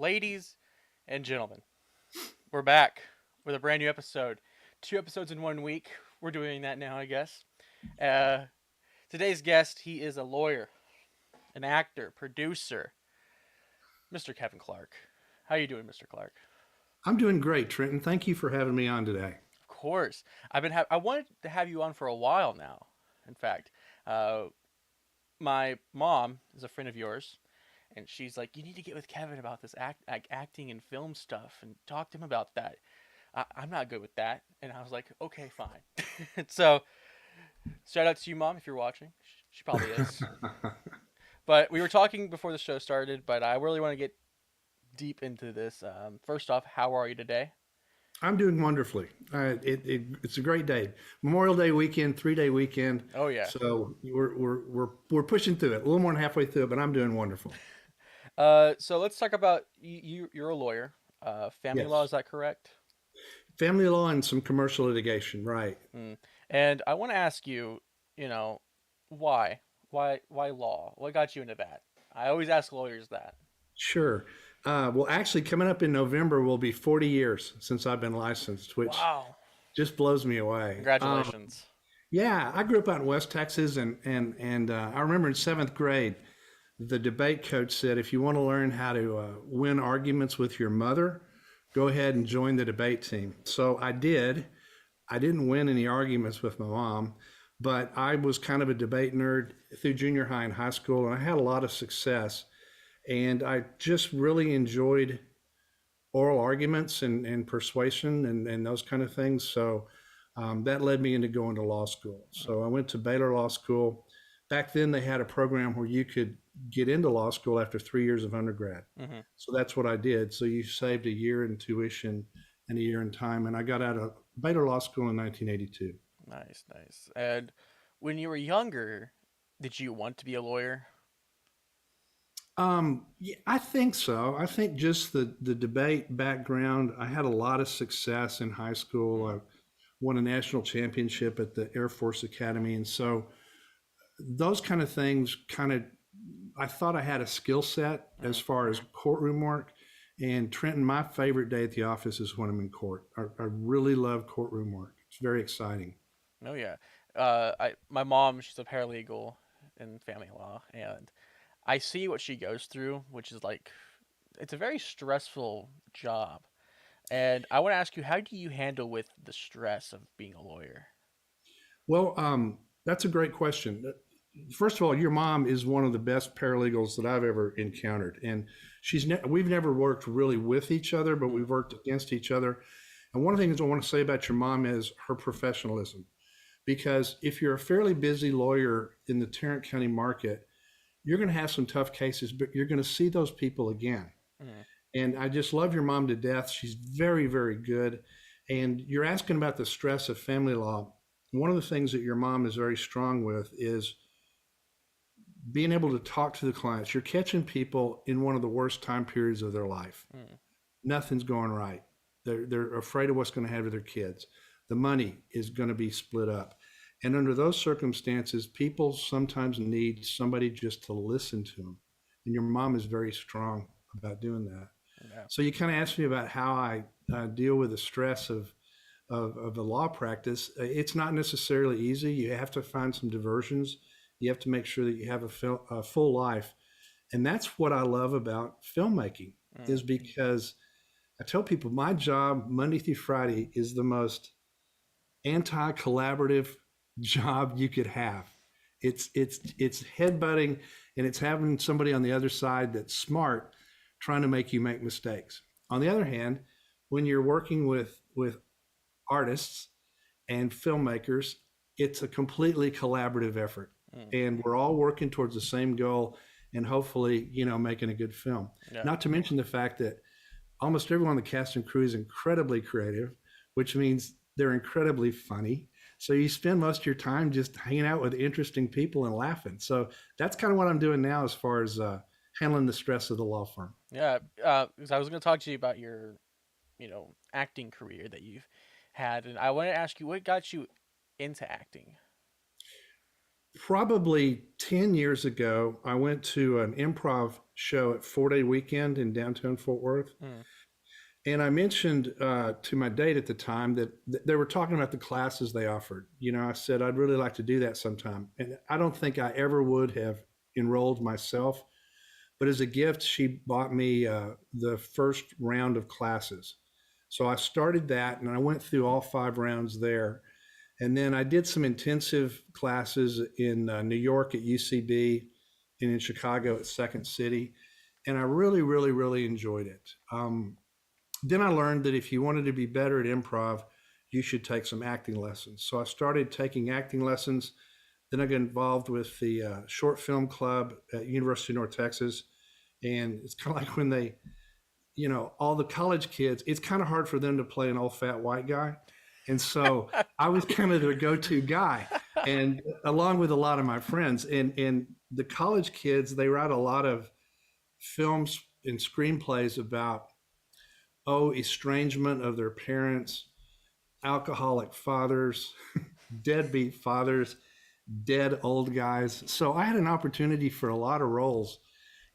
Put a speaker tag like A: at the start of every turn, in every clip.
A: Ladies and gentlemen, we're back with a brand new episode. 2 episodes in 1 week. We're doing that now, I guess. Uh, Today's guest, he is a lawyer, an actor, producer, Mr. Kevin Clark. How you doing, Mr. Clark?
B: I'm doing great, Trenton. Thank you for having me on today.
A: Of course. I wanted to have you on for a while now. In fact, uh, my mom is a friend of yours, and she's like, "You need to get with Kevin about this acting and film stuff, and talk to him about that." I'm not good with that, and I was like, "Okay, fine." So shout out to you, mom, if you're watching. She probably is. But we were talking before the show started, but I really want to get deep into this. First off, how are you today?
B: I'm doing wonderfully. It's a great day. Memorial Day weekend, 3 day weekend.
A: Oh yeah.
B: So we're pushing through it. A little more than halfway through it, but I'm doing wonderful.
A: So let's talk about you're a lawyer. Family law,
B: Yes.
A: is that correct?
B: Family law and some commercial litigation, right?
A: Mm. And I want to ask you, you know, why? Why law? What got you into that? I always ask lawyers that.
B: Sure. Well, actually, coming up in November will be 40 years since I've been licensed, which
A: Wow.
B: just blows me away.
A: Congratulations.
B: Yeah, I grew up out in West Texas, and I remember in seventh grade, the debate coach said, if you want to learn how to win arguments with your mother, go ahead and join the debate team. So I did. I didn't win any arguments with my mom, but I was kind of a debate nerd through junior high and high school, and I had a lot of success. And I just really enjoyed oral arguments and persuasion and those kind of things. So that led me into going to law school. So I went to Baylor Law School. Back then, they had a program where you could get into law school after 3 years of undergrad.
A: Mm-hmm.
B: So that's what I did. So you saved a year in tuition and a year in time. And I got out of Baylor Law School in 1982.
A: Nice, nice. And when you were younger, did you want to be a lawyer?
B: Yeah, I think so. I think just the debate background. I had a lot of success in high school. I won a national championship at the Air Force Academy, and so those kind of things kind of I thought I had a skill set as
A: Mm-hmm.
B: far as courtroom work. And Trenton, my favorite day at the office is when I'm in court. I really love courtroom work. It's very exciting.
A: Oh yeah. My mom, she's a paralegal in family law, and I see what she goes through, which is like, it's a very stressful job. And I want to ask you, how do you handle with the stress of being a lawyer?
B: Well, that's a great question. First of all, your mom is one of the best paralegals that I've ever encountered, and we've never worked really with each other, but
A: Mm,
B: we've worked against each other. And one of the things I want to say about your mom is her professionalism, because if you're a fairly busy lawyer in the Tarrant County market, you're going to have some tough cases, but you're going to see those people again.
A: mm,
B: And I just love your mom to death. She's very, very good. And you're asking about the stress of family law. One of the things that your mom is very strong with is being able to talk to the clients. You're catching people in one of the worst time periods of their life.
A: mm,
B: Nothing's going right. They're afraid of what's going to happen to their kids. The money is going to be split up. And under those circumstances, people sometimes need somebody just to listen to them. And your mom is very strong about doing that.
A: yeah.
B: So you kind of asked me about how I deal with the stress of the law practice. It's not necessarily easy. You have to find some diversions. You have to make sure that you have a full life, and that's what I love about filmmaking.
A: Mm,
B: Is because I tell people my job Monday through Friday is the most anti-collaborative job you could have. It's headbutting, and it's having somebody on the other side that's smart trying to make you make mistakes. On the other hand, when you're working with artists and filmmakers, it's a completely collaborative effort,
A: mm,
B: and we're all working towards the same goal, and hopefully, making a good film.
A: yeah.
B: Not to mention the fact that almost everyone on the cast and crew is incredibly creative, which means they're incredibly funny. So you spend most of your time just hanging out with interesting people and laughing. So that's kind of what I'm doing now as far as handling the stress of the law firm.
A: Yeah. Because I was going to talk to you about your, acting career that you've had, and I want to ask you what got you into acting.
B: probably 10 years ago, I went to an improv show at 4 Day Weekend in downtown Fort Worth.
A: Mm.
B: And I mentioned to my date at the time that they were talking about the classes they offered. I said, I'd really like to do that sometime. And I don't think I ever would have enrolled myself. But as a gift, she bought me the first round of classes. So I started that and I went through all 5 rounds there. And then I did some intensive classes in New York at UCB and in Chicago at Second City. And I really, really, really enjoyed it. Then I learned that if you wanted to be better at improv, you should take some acting lessons. So I started taking acting lessons. Then I got involved with the short film club at University of North Texas. And it's kind of like when all the college kids, it's kind of hard for them to play an old fat white guy. And so I was kind of their go-to guy, and along with a lot of my friends. And the college kids, they write a lot of films and screenplays about estrangement of their parents, alcoholic fathers, deadbeat fathers, dead old guys. So I had an opportunity for a lot of roles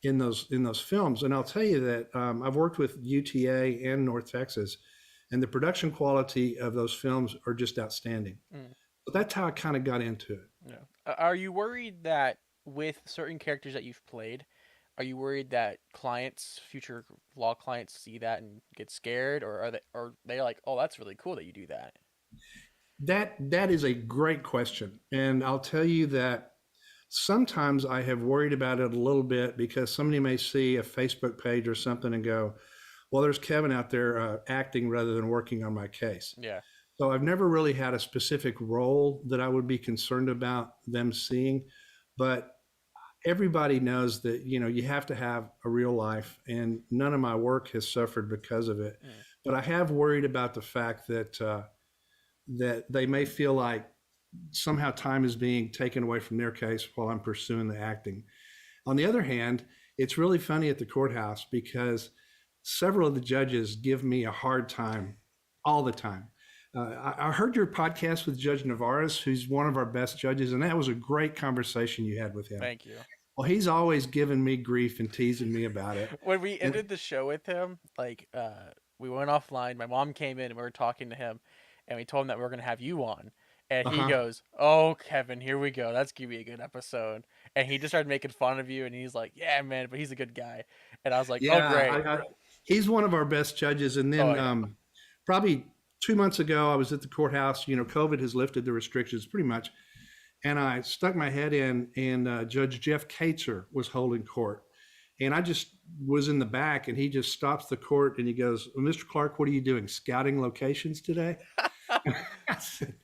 B: in those films. And I'll tell you that I've worked with UTA and North Texas, and the production quality of those films are just outstanding.
A: Mm.
B: But that's how I kind of got into it.
A: Yeah. Are you worried that with certain characters that you've played, are you worried that future law clients, see that and get scared, or are they like, oh, that's really cool that you do that?
B: That is a great question, and I'll tell you that sometimes I have worried about it a little bit because somebody may see a Facebook page or something and go, "Well, there's Kevin out there acting rather than working on my case."
A: Yeah.
B: So I've never really had a specific role that I would be concerned about them seeing, but everybody knows that you have to have a real life, and none of my work has suffered because of it.
A: Mm.
B: But I have worried about the fact that they may feel like somehow time is being taken away from their case while I'm pursuing the acting. On the other hand, it's really funny at the courthouse because several of the judges give me a hard time all the time. I heard your podcast with Judge Navarez, who's one of our best judges, and that was a great conversation you had with him.
A: Thank you.
B: Well, he's always giving me grief and teasing me about it.
A: When we
B: And
A: ended the show with him, like we went offline. My mom came in and we were talking to him, and we told him that we were gonna have you on. And he
B: uh-huh.
A: goes, "Oh, Kevin, here we go. That's gonna be a good episode." And he just started making fun of you, and he's like, "Yeah, man, but he's a good guy." And I was like, "Oh,
B: Yeah,
A: great."
B: he's one of our best judges. And
A: Oh
B: then
A: yeah.
B: probably 2 months ago, I was at the courthouse. COVID has lifted the restrictions pretty much. And I stuck my head in, and Judge Jeff Kaetzer was holding court. And I just was in the back, and he just stops the court and he goes, "Well, Mr. Clark, what are you doing? Scouting locations today?" I said,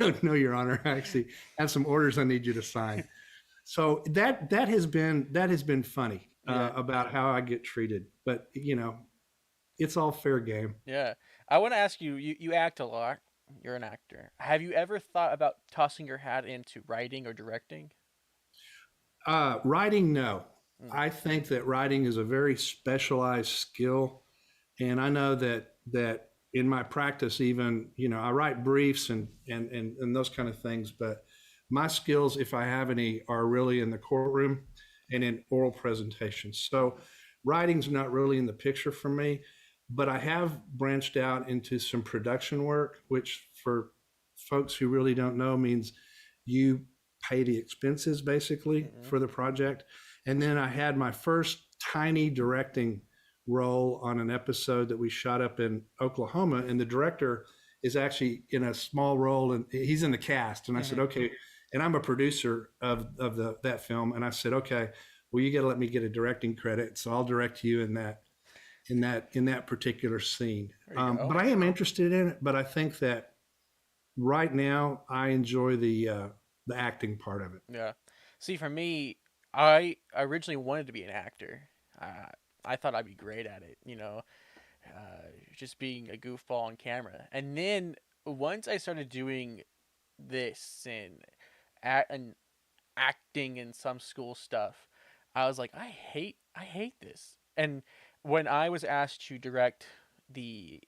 B: "No, no, Your Honor. I actually have some orders I need you to sign." So that has been funny
A: Yeah.
B: about how I get treated, but it's all fair game.
A: Yeah. I want to ask you, you act a lot. You're an actor. Have you ever thought about tossing your hat into writing or directing?
B: Writing, no.
A: Mm.
B: I think that writing is a very specialized skill, and I know that in my practice, even I write briefs and those kind of things, but my skills, if I have any, are really in the courtroom and in oral presentations. So writing's not really in the picture for me, but I have branched out into some production work, which for folks who really don't know means you pay the expenses basically
A: Mm-hmm.
B: for the project. And then I had my first tiny directing role on an episode that we shot up in Oklahoma, and the director is actually in a small role, and he's in the cast. And I said,
A: Mm-hmm.
B: okay. And I'm a producer of that film, and I said, okay, well, you got to let me get a directing credit, so I'll direct you in that particular scene.
A: There you go.
B: But I am interested in it. But I think that right now I enjoy the acting part of it.
A: Yeah. See, for me, I originally wanted to be an actor. Uh, I thought I'd be great at it, just being a goofball on camera. And then once I started doing this and acting in some school stuff, I was like, I hate this. And when I was asked to direct the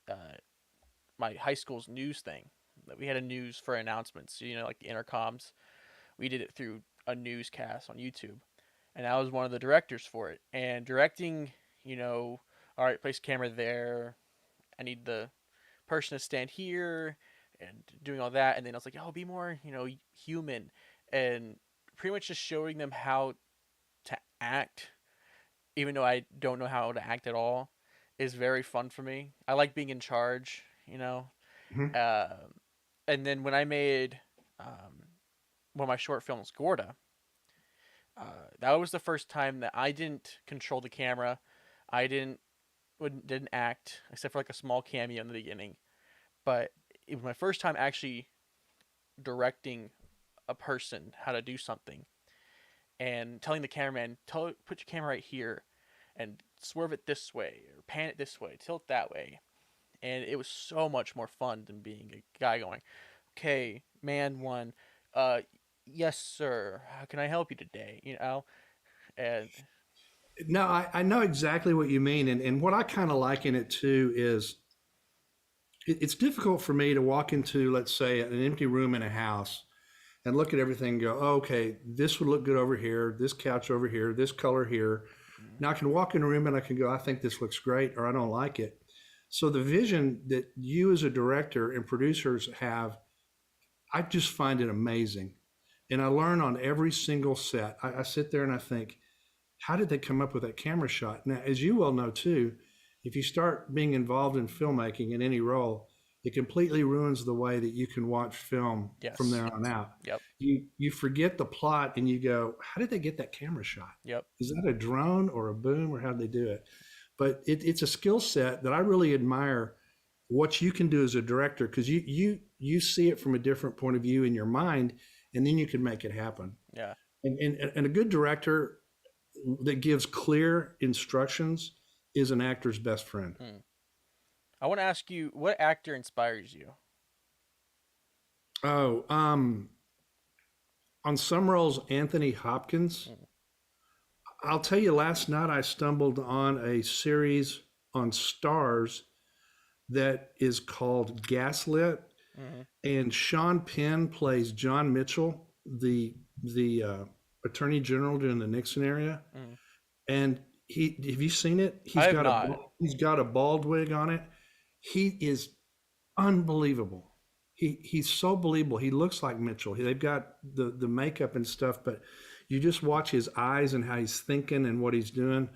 A: my high school's news thing, that we had a news for announcements, like the intercoms, we did it through a newscast on YouTube, and I was one of the directors for it. And directing, you know, all right, place camera there. I need the person to stand here, and doing all that. And then I was like, oh, be more, human, and pretty much just showing them how to act, even though I don't know how to act at all, is very fun for me. I like being in charge, you know.
B: Mhm.
A: Um, and then when I made one of my short films, Gorda, that was the first time that I didn't control the camera. I didn't act except for like a small cameo in the beginning. But it was my first time actually directing a person how to do something and telling the cameraman, put your camera right here, and swerve it this way or pan it this way, tilt that way. And it was so much more fun than being a guy going, okay, man one, uh, yes sir, how can I help you today? And
B: No, I know exactly what you mean. And what I kind of like in it too is it's difficult for me to walk into, let's say, an empty room in a house and look at everything and go, oh, okay, this would look good over here, this couch over here, this color here. Now I can walk in a room and I can go, I think this looks great, or I don't like it. So the vision that you as a director and producers have, I just find it amazing. And I learn on every single set. I sit there and I think, how did they come up with that camera shot? Now, as you well know too, if you start being involved in filmmaking in any role, it completely ruins the way that you can watch film from
A: yes,
B: there on out.
A: yep,
B: You forget the plot and you go, how did they get that camera shot?
A: yep,
B: Is that a drone or a boom, or how did they do it? But it's a skill set that I really admire what you can do as a director, because you see it from a different point of view in your mind, and then you can make it happen.
A: yeah.
B: And a good director that gives clear instructions is an actor's best friend.
A: Hmm. I want to ask you, what actor inspires you?
B: Oh, on some roles, Anthony Hopkins.
A: Hmm.
B: I'll tell you, last night I stumbled on a series on Stars that is called Gaslit,
A: Mm-hmm.
B: and Sean Penn plays John Mitchell, the Attorney General during the Nixon era.
A: Mm-hmm.
B: And he, have you seen it?
A: I have not.
B: He's got a bald wig on it. He is unbelievable. He's so believable. He looks like Mitchell. They've got the makeup and stuff, but you just watch his eyes and how he's thinking and what he's doing.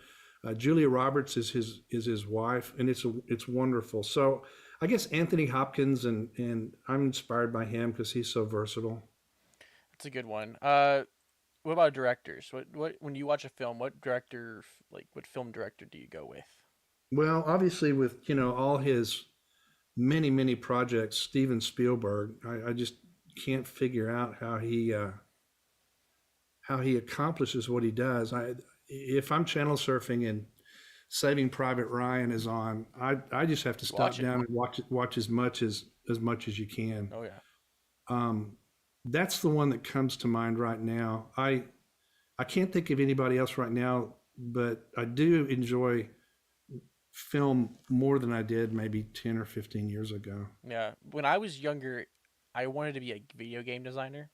B: Julia Roberts is his wife, and it's wonderful. So I guess Anthony Hopkins, and I'm inspired by him because he's so versatile.
A: That's a good one. What about directors? What when you watch a film, what director, like what film director do you go with?
B: Well, obviously with all his many projects, Steven Spielberg, I just can't figure out how he accomplishes what he does. If I'm channel surfing and Saving Private Ryan is on, I just have to
A: You watch
B: stop
A: it.
B: down and watch as much as you can.
A: Oh yeah.
B: Um, that's the one that comes to mind right now. I can't think of anybody else right now, but I do enjoy film more than I did maybe 10 or 15 years ago.
A: Yeah. When I was younger, I wanted to be a video game designer,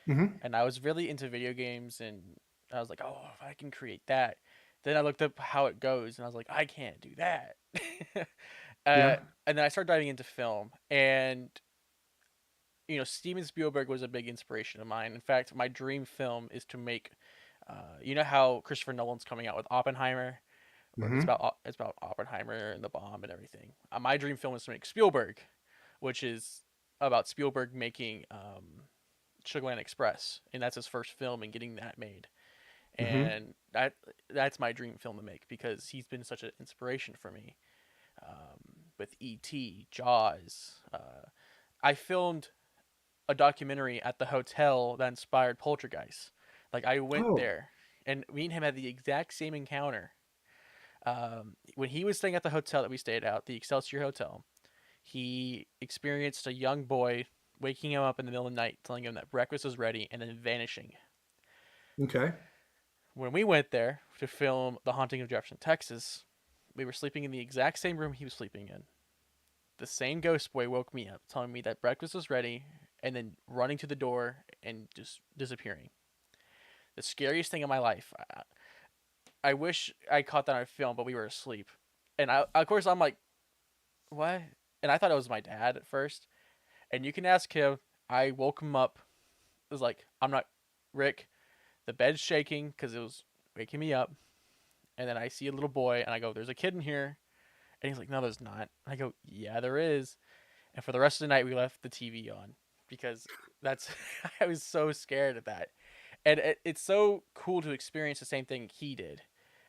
B: Hmm.
A: and I was really into video games, and I was like, oh, if I can create that. Then I looked up how it goes, and I was like, I can't do that. uh,
B: Yeah.
A: and then I started diving into film, and Steven Spielberg was a big inspiration of mine. In fact, my dream film is to make. You know how Christopher Nolan's coming out with Oppenheimer, where
B: Hmm.
A: it's about Oppenheimer and the bomb and everything. My dream film is to make Spielberg, which is about Spielberg making Sugarland Express, and that's his first film and getting that made.
B: Hmm.
A: And that's my dream film to make because he's been such an inspiration for me. With E.T., Jaws, I filmed a documentary at the hotel that inspired Poltergeist. Like I went
B: Oh,
A: there, and me and him had the exact same encounter. When he was staying at the hotel that we stayed at, the Excelsior Hotel, he experienced a young boy waking him up in the middle of the night, telling him that breakfast was ready, and then vanishing.
B: okay.
A: When we went there to film The Haunting of Jefferson, Texas, we were sleeping in the exact same room he was sleeping in. The same ghost boy woke me up, telling me that breakfast was ready, and then running to the door and just disappearing. The scariest thing in my life. I wish I caught that on film, but we were asleep. And of course, I'm like, what? And I thought it was my dad at first. And you can ask him. I woke him up. It was like, I'm not, Rick. The bed's shaking because it was waking me up. And then I see a little boy, and I go, "There's a kid in here." And he's like, "No, there's not." And I go, "Yeah, there is." And for the rest of the night, we left the TV on because that's I was so scared of that. And it's so cool to experience the same thing he did.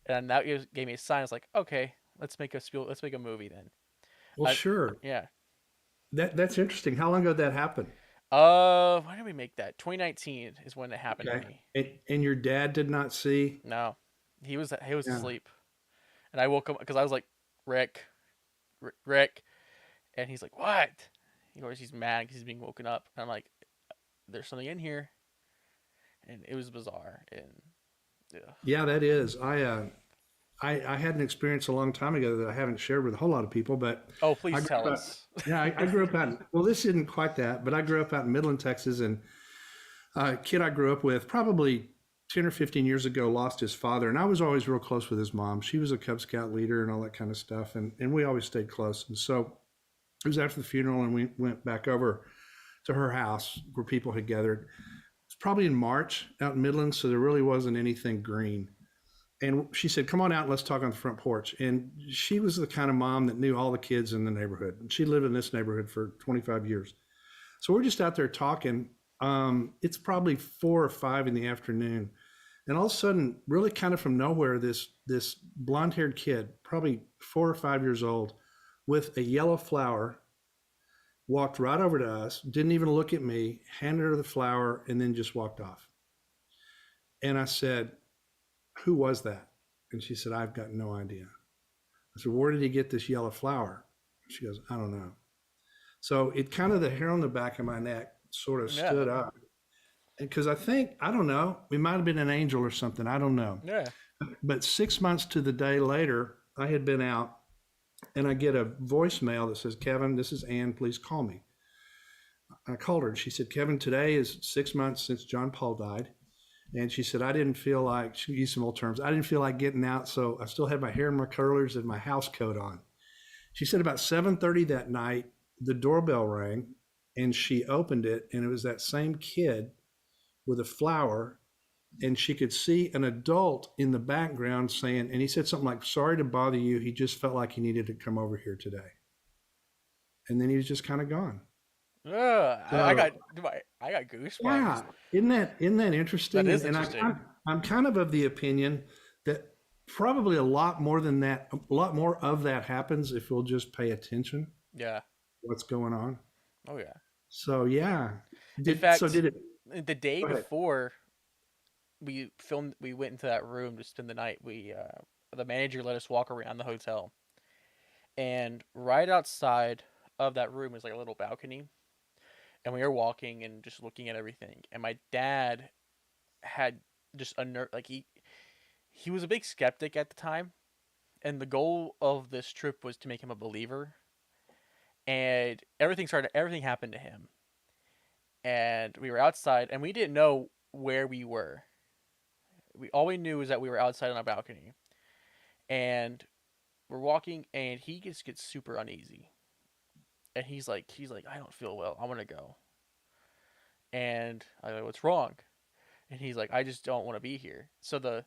A: And that gave me a sign. I was like, okay, let's make a movie then.
B: Well,
A: I,
B: sure.
A: yeah.
B: That's interesting. How long ago did that happen?
A: Why did we make that? 2019 is when it happened to
B: Okay.
A: me.
B: And your dad did not see?
A: No, he was
B: Yeah.
A: asleep, and I woke him because I was like, Rick, Rick, and he's like, what? Of course, he's mad because he's being woken up. And I'm like, there's something in here, and it was bizarre. And yeah.
B: Yeah, that is. I had an experience a long time ago that I haven't shared with a whole lot of people, but
A: Oh,
B: I
A: please
B: grew
A: tell
B: up,
A: us.
B: yeah, I grew up out, well, this isn't quite that, but I grew up out in Midland, Texas, and a kid I grew up with probably 10 or 15 years ago lost his father, and I was always real close with his mom. She was a Cub Scout leader and all that kind of stuff, and we always stayed close. And so it was after the funeral, and we went back over to her house where people had gathered. It's probably in March out in Midland, so there really wasn't anything green. And she said, "Come on out and let's talk on the front porch." And she was the kind of mom that knew all the kids in the neighborhood. And she lived in this neighborhood for 25 years. So we're just out there talking. It's probably 4 or 5 in the afternoon. And all of a sudden, really kind of from nowhere, this blonde haired kid, probably 4 or 5 years old, with a yellow flower, walked right over to us, didn't even look at me, handed her the flower, and then just walked off. And I said, "Who was that?" And she said, "I've got no idea." I said, "Where did he get this yellow flower?" She goes, "I don't know." So it kind of, the hair on the back of my neck sort of
A: Yeah,
B: stood up. Because I don't know, it might have been an angel or something. I don't know.
A: yeah.
B: But 6 months to the day later, I had been out and I get a voicemail that says, "Kevin, this is Ann. Please call me." I called her and she said, "Kevin, today is 6 months since John Paul died." And she said, "I didn't feel like," she used some old terms, "I didn't feel like getting out. So I still had my hair in my curlers and my house coat on." She said about 7:30 that night, the doorbell rang and she opened it. And it was that same kid with a flower. And she could see an adult in the background saying, and he said something like, "Sorry to bother you. He just felt like he needed to come over here today." And then he was just kind of gone.
A: I
B: So
A: got I got goosebumps.
B: yeah, isn't that
A: That
B: interesting?
A: is
B: And
A: interesting.
B: I'm kind of the opinion that probably a lot more than that, a lot more of that happens if we'll just pay attention to
A: Yeah.
B: what's going on.
A: Oh yeah.
B: So yeah,
A: In fact,
B: did it?
A: the day
B: Go ahead.
A: before we went into that room to spend the night. We the manager let us walk around the hotel, and right outside of that room is like a little balcony, and we were walking and just looking at everything. And my dad had just a like he was a big skeptic at the time, and the goal of this trip was to make him a believer. And everything happened to him, and we were outside, and we didn't know where we were. We knew was that we were outside on a balcony, and we're walking, and he just gets super uneasy, and he's like, I don't feel well. I want to go. And I go, what's wrong? And he's like, I just don't want to be here. So the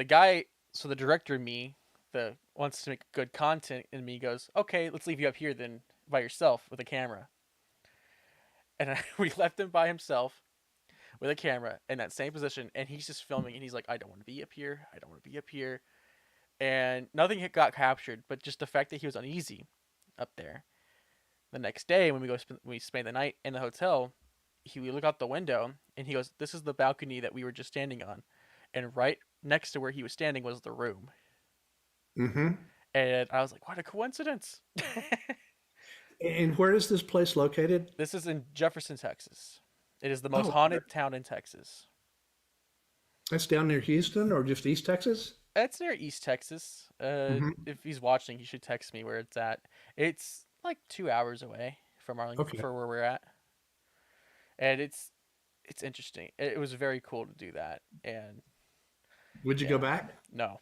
A: guy, so the director and me, the wants to make good content, and me goes, okay, let's leave you up here then by yourself with a camera. And we left him by himself with a camera in that same position, and he's just filming, and he's like, I don't want to be up here. I don't want to be up here. And nothing had got captured, but just the fact that he was uneasy up there. The next day, when we spent the night in the hotel, we look out the window, and he goes, "This is the balcony that we were just standing on," and right next to where he was standing was the room.
B: Mm-hmm.
A: And I was like, "What a coincidence!"
B: And where is this place located?
A: This is in Jefferson, Texas. It is the most
B: Oh,
A: haunted town in Texas.
B: that's down near Houston or just East Texas?
A: It's near East Texas.
B: Mm-hmm.
A: If he's watching, he should text me where it's at. It's like 2 hours away from Arlington
B: Okay.
A: for where we're at, and it's interesting. It was very cool to do that, and
B: Would you go
A: yeah,
B: back?
A: no,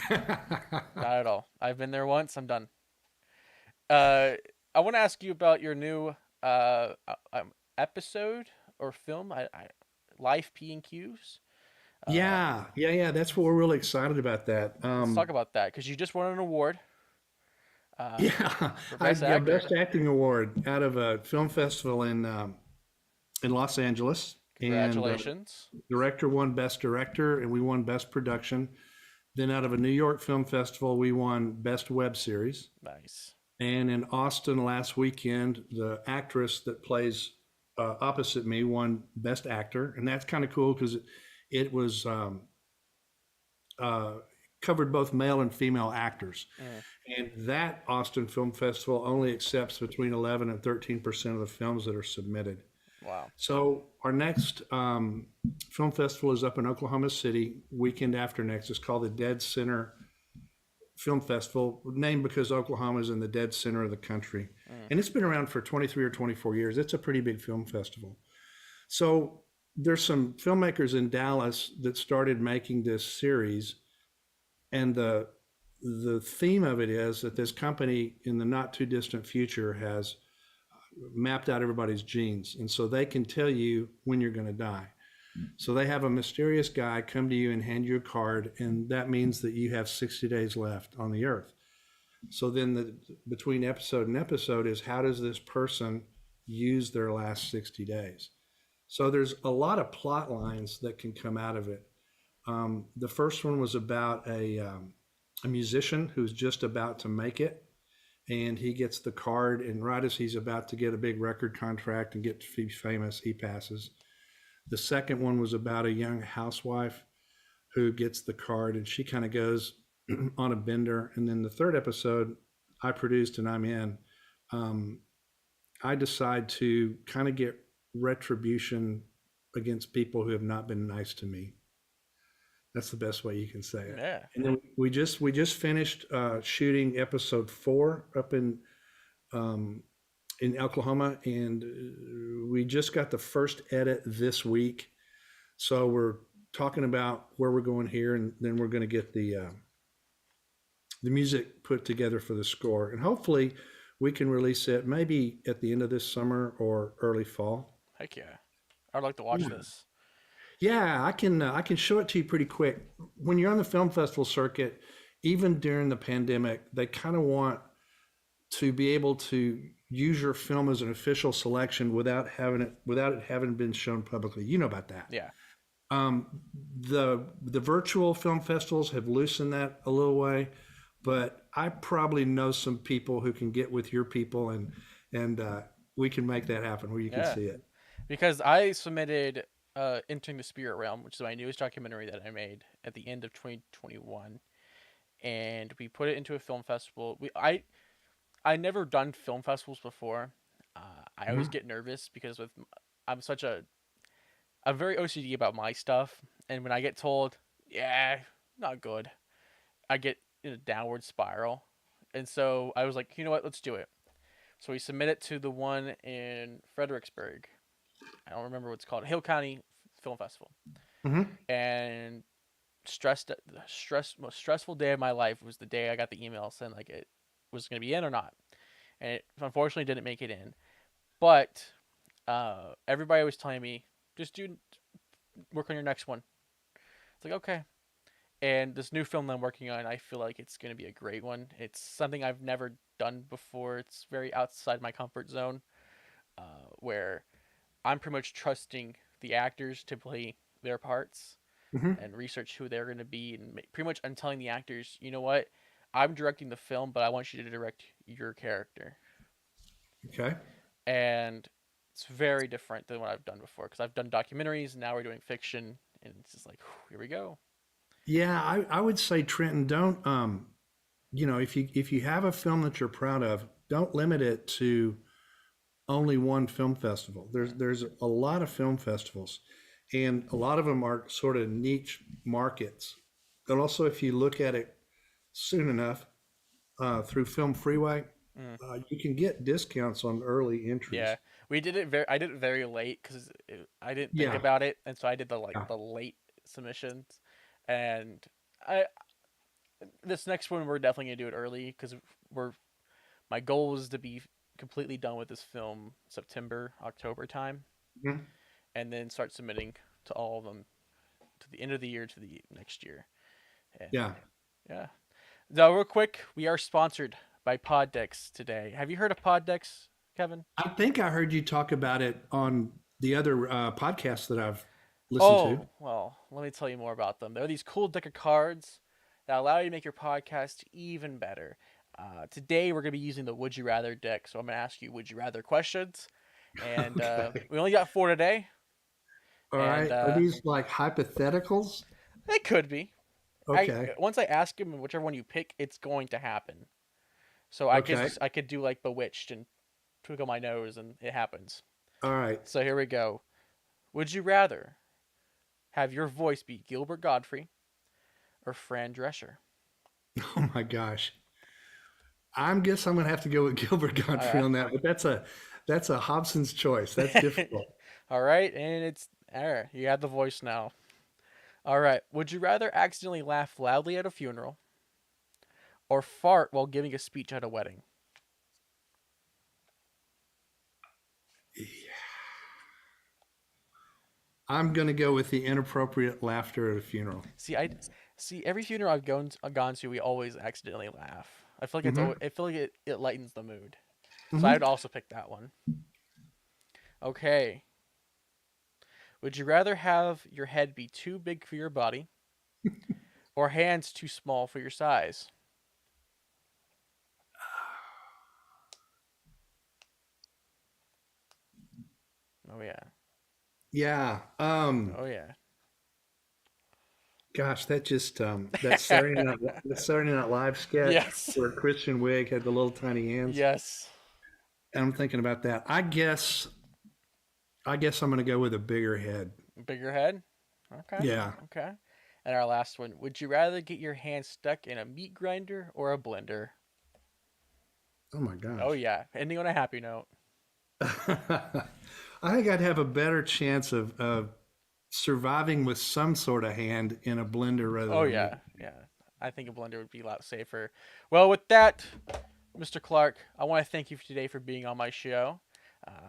A: not at all. I've been there once. I'm done. Uh, I want to ask you about your new episode or film. Life P and Q's. Uh,
B: Yeah. That's what we're really excited about that.
A: let's talk about that because you just won an award uh,
B: Yeah,
A: for
B: I
A: best
B: got
A: actor.
B: Best Acting Award out of a film festival in Los Angeles, and
A: Congratulations.
B: director won Best Director, and we won Best Production. Then out of a New York Film Festival, we won Best Web Series.
A: Nice.
B: And in Austin last weekend, the actress that plays opposite me won Best Actor, and that's kind of cool because it was uh, covered both male and female actors.
A: Mm,
B: And that Austin Film Festival only accepts between 11 and 13% of the films that are submitted.
A: wow.
B: So our next film festival is up in Oklahoma City, weekend after next. It's called the Dead Center Film Festival, named because Oklahoma is in the dead center of the country.
A: Mm,
B: And it's been around for 23 or 24 years. It's a pretty big film festival. So there's some filmmakers in Dallas that started making this series, and the theme of it is that this company in the not too distant future has mapped out everybody's genes, and so they can tell you when you're going to die. So they have a mysterious guy come to you and hand you a card, and that means that you have 60 days left on the earth. So then between episode and episode is how does this person use their last 60 days? So there's a lot of plot lines that can come out of it. The first one was about a musician who's just about to make it, and he gets the card, and right as he's about to get a big record contract and get to be famous, he passes. The second one was about a young housewife who gets the card, and she kind of goes on a bender. And then the third episode I produced and I'm in, um, I decide to kind of get retribution against people who have not been nice to me. That's the best way you can say it.
A: yeah.
B: And then we just finished shooting episode 4 up um, in Oklahoma, and we just got the first edit this week. So we're talking about where we're going here, and then we're going to get the music put together for the score, and hopefully we can release it maybe at the end of this summer or early fall.
A: Heck yeah. I'd like to watch
B: Yeah,
A: this.
B: yeah, I can show it to you pretty quick. When you're on the film festival circuit, even during the pandemic, they kind of want to be able to use your film as an official selection without it having been shown publicly. You know about that.
A: Yeah.
B: Um, the virtual film festivals have loosened that a little way, but I probably know some people who can get with your people, and we can make that happen where you can
A: Yeah.
B: see it.
A: Because I submitted Entering the Spirit Realm, which is my newest documentary that I made at the end of 2021, and we put it into a film festival. I never done film festivals before. I always
B: Mhm.
A: get nervous because I'm such a I'm very OCD about my stuff, and when I get told, yeah, not good, I get in a downward spiral. And so I was like, you know what, let's do it. So we submit it to the one in Fredericksburg. I don't remember what it's called, Hill County Film Festival.
B: Mhm.
A: And most stressful day of my life was the day I got the email saying like it was going to be in or not, and it unfortunately didn't make it in. But everybody was telling me just do work on your next one. It's like okay, and this new film that I'm working on, I feel like it's going to be a great one. It's something I've never done before. It's very outside my comfort zone, where I'm pretty much trusting the actors to play their parts
B: Mhm.
A: and research who they're going to be, and pretty much I'm telling the actors, you know what, I'm directing the film, but I want you to direct your character,
B: Okay.
A: and it's very different than what I've done before because I've done documentaries, and now we're doing fiction, and it's just like whew, here we go.
B: Yeah, I would say Trenton, don't if you have a film that you're proud of, don't limit it to only one film festival.
A: Mm,
B: There's a lot of film festivals, and a lot of them are sort of niche markets. And also, if you look at it soon enough through Film Freeway,
A: mm.
B: you can get discounts on early
A: Yeah,
B: entries.
A: We did it very. I did it very late because I didn't think
B: Yeah.
A: about it, and so I did
B: Yeah.
A: the late submissions, and I this next one we're definitely gonna do it early because we're my goal is to be completely done with this film September October time,
B: Mhm.
A: and then start submitting to all of them to the end of the year to the next year. And
B: Yeah.
A: yeah. Now, real quick, we are sponsored by Poddex today. Have you heard of Poddex, Kevin?
B: I think I heard you talk about it on the other podcasts that I've listened to.
A: Oh, well, let me tell you more about them. They're these cool deck of cards that allow you to make your podcast even better. Today, we're going to be using the Would You Rather deck. So I'm going to ask you Would You Rather questions. And
B: Okay.
A: we only got 4 today.
B: All
A: And
B: right. Are these like hypotheticals?
A: it could be.
B: Okay.
A: Once I ask him, and whichever one you pick, it's going to happen. So
B: Okay.
A: I could do like Bewitched and twinkle my nose, and it happens.
B: All right.
A: So here we go. Would you rather have your voice be Gilbert Godfrey or Fran Drescher?
B: Oh my gosh. Guess I'm gonna have to go with Gilbert
A: All
B: Godfrey
A: right.
B: on that, but that's a Hobson's choice. That's difficult.
A: All right, and it's all right. You have the voice now. All right. Would you rather accidentally laugh loudly at a funeral or fart while giving a speech at a wedding?
B: I'm gonna go with the inappropriate laughter at a funeral.
A: See, I see every funeral I've gone to, we always accidentally laugh. I feel like
B: Hmm.
A: I feel like it lightens the mood. So I
B: Hmm.
A: would also pick that one. Okay. Would you rather have your head be too big for your body or hands too small for your size? Oh yeah.
B: Yeah.
A: Oh yeah.
B: Gosh, that Saturday Night Live sketch
A: Yes.
B: where Christian Wig had the little tiny hands.
A: Yes.
B: And I'm thinking about that. I guess I'm gonna go with a bigger head.
A: Bigger head? Okay.
B: Yeah.
A: Okay. And our last one. Would you rather get your hand stuck in a meat grinder or a blender?
B: Oh my
A: Oh
B: gosh.
A: yeah. Ending on a happy note.
B: I think I'd have a better chance of surviving with some sort of hand in a blender rather
A: Oh
B: than a
A: yeah.
B: meat.
A: Yeah. I think a blender would be a lot safer. Well, with that, Mr. Clark, I want to thank you today for being on my show.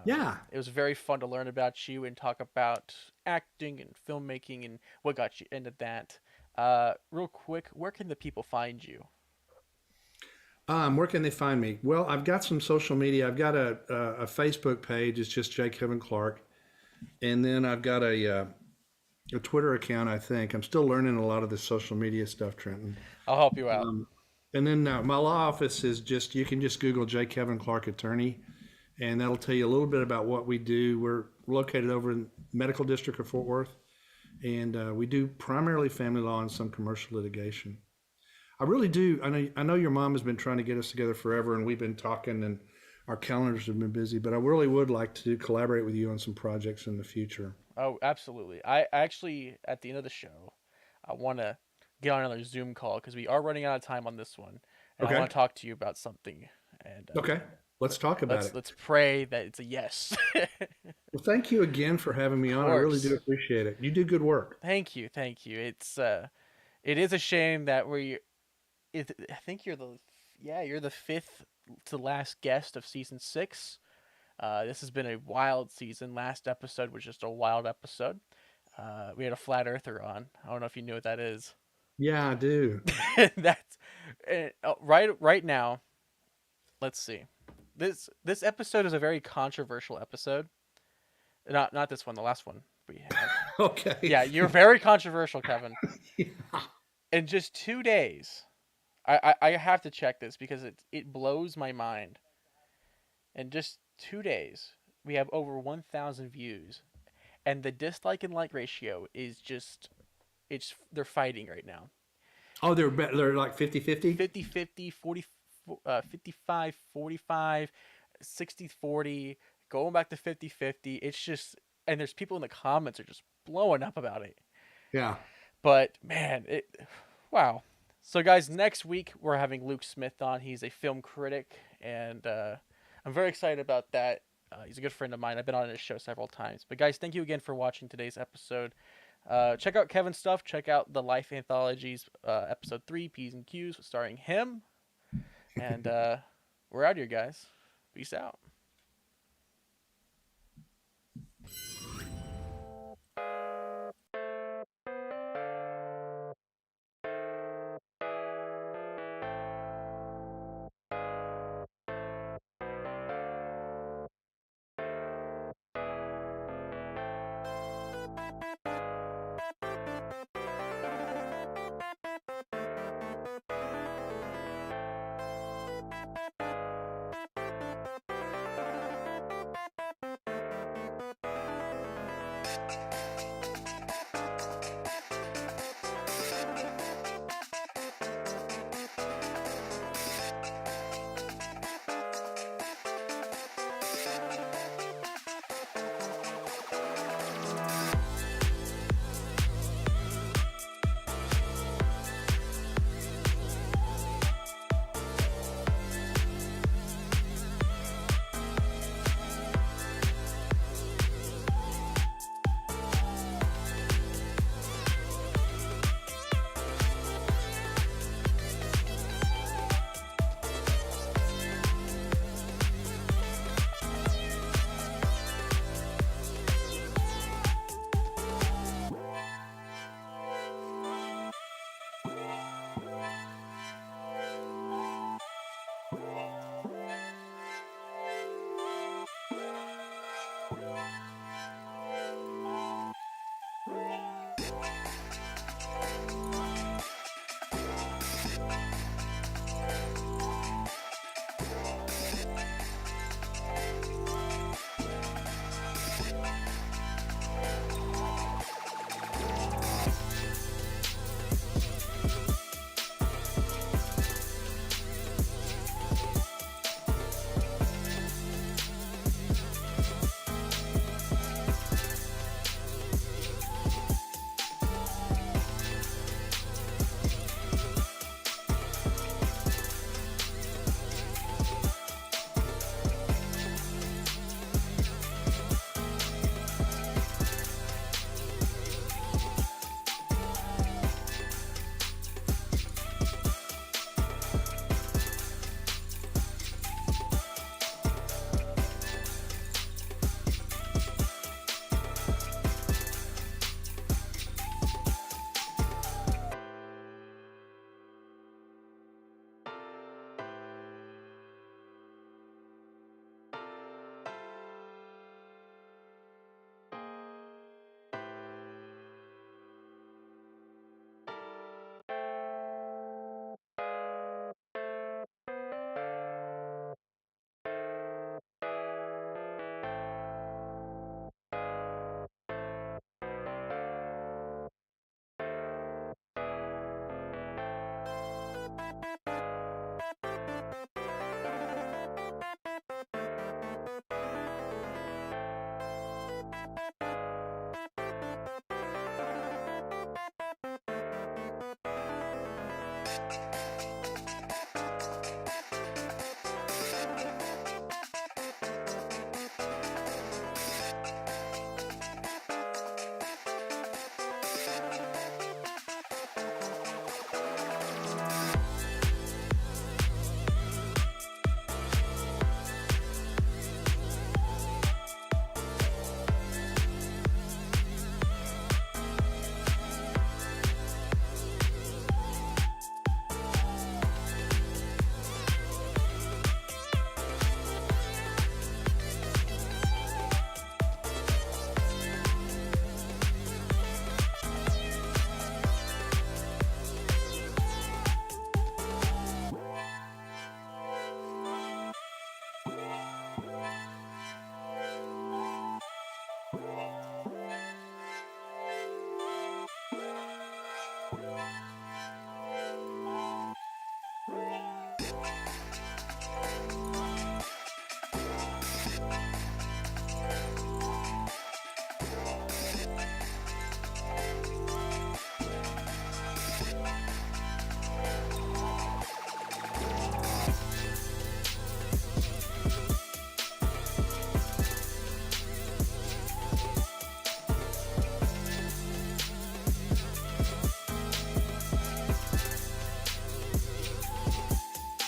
B: Yeah.
A: It was very fun to learn about you and talk about acting and filmmaking and what got you into that. Real quick, where can the people find you?
B: Where can they find me? Well, I've got some social media. I've got a Facebook page. It's just J. Kevin Clark, and then I've got a Twitter account. I think I'm still learning a lot of the social media stuff, Trenton.
A: I'll help you out.
B: And then my law office is just you can just Google J. Kevin Clark Attorney, and that'll tell you a little bit about what we do. We're located over in Medical District of Fort Worth, and we do primarily family law and some commercial litigation. I really do. I know your mom has been trying to get us together forever, and we've been talking, and our calendars have been busy. But I really would like to collaborate with you on some projects in the future.
A: Oh, absolutely. I actually, at the end of the show, I want to get on another Zoom call because we are running out of time on this one, and I
B: Okay.
A: want to talk to you about something. And
B: Okay. Let's talk about it.
A: let's pray that it's a yes.
B: Well, thank you again for having me
A: Of
B: on. I really do
A: course.
B: appreciate it. You do good work.
A: Thank you, thank you. It is a shame that I think you're the fifth to last guest of season 6. This has been a wild season. Last episode was just a wild episode. We had a flat earther on. I don't know if you knew what that is.
B: Yeah, I do.
A: That's right now. Let's see. This episode is a very controversial episode. Not this one. The last one we had.
B: Okay.
A: Yeah, you're very controversial, Kevin.
B: Yeah.
A: In just 2 days, I have to check this because it blows my mind. In just 2 days, we have over 1,000 views, and the dislike and like ratio is just it's they're fighting right now.
B: Oh, they're like 50-50?
A: 50-50, 55, 45, 60-40, going back to 50-50. It's just and there's people in the comments are just blowing up about it.
B: Yeah.
A: But man, wow. So guys, next week we're having Luke Smith on. He's a film critic, and I'm very excited about that. He's a good friend of mine. I've been on his show several times. But guys, thank you again for watching today's episode. Check out Kevin's stuff. Check out the Life Anthologies, episode 3, P's and Q's, starring him. And we're out here, guys. Peace out.